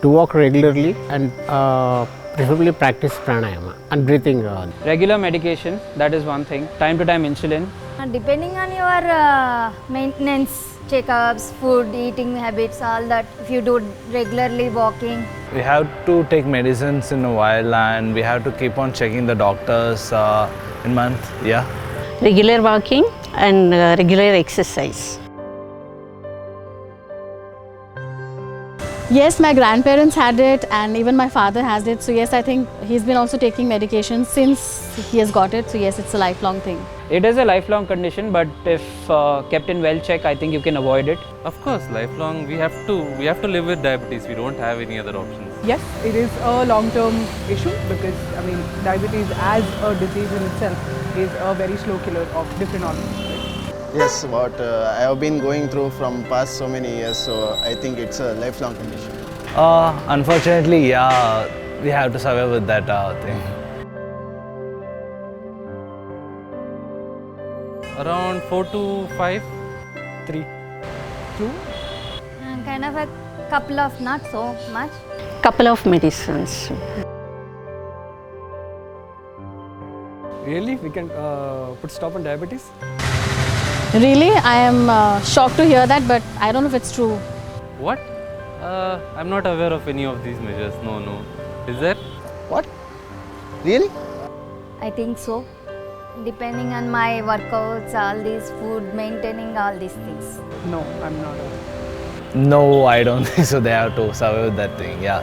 to walk regularly and preferably practice pranayama and breathing. Regular medication, that is one thing. Time to time insulin. Depending on your maintenance, checkups, food, eating habits, all that, if you do regularly walking. We have to take medicines in a while and we have to keep on checking the doctors in month, yeah. Regular walking and regular exercise. Yes, my grandparents had it and even my father has it. So yes, I think he's been also taking medication since he has got it. So yes, it's a lifelong thing. It is a lifelong condition, but if kept in well check, I think you can avoid it. Of course, lifelong we have to live with diabetes. We don't have any other options. Yes, it is a long-term issue because diabetes as a disease in itself is a very slow killer of different organs. Right? Yes, what I have been going through from past so many years, so I think it's a lifelong condition. Unfortunately, yeah, we have to survive with that thing. Around 4 to 5, 3. 2. Kind of a couple of, not so much. Couple of medicines. Really? We can put stop on diabetes? Really, I am shocked to hear that, but I don't know if it's true. What? I'm not aware of any of these measures. No. Is there? What? Really? I think so. Depending on my workouts, all these food, maintaining all these things. No, I'm not aware. No, I don't think so. They have to survive with that thing, yeah.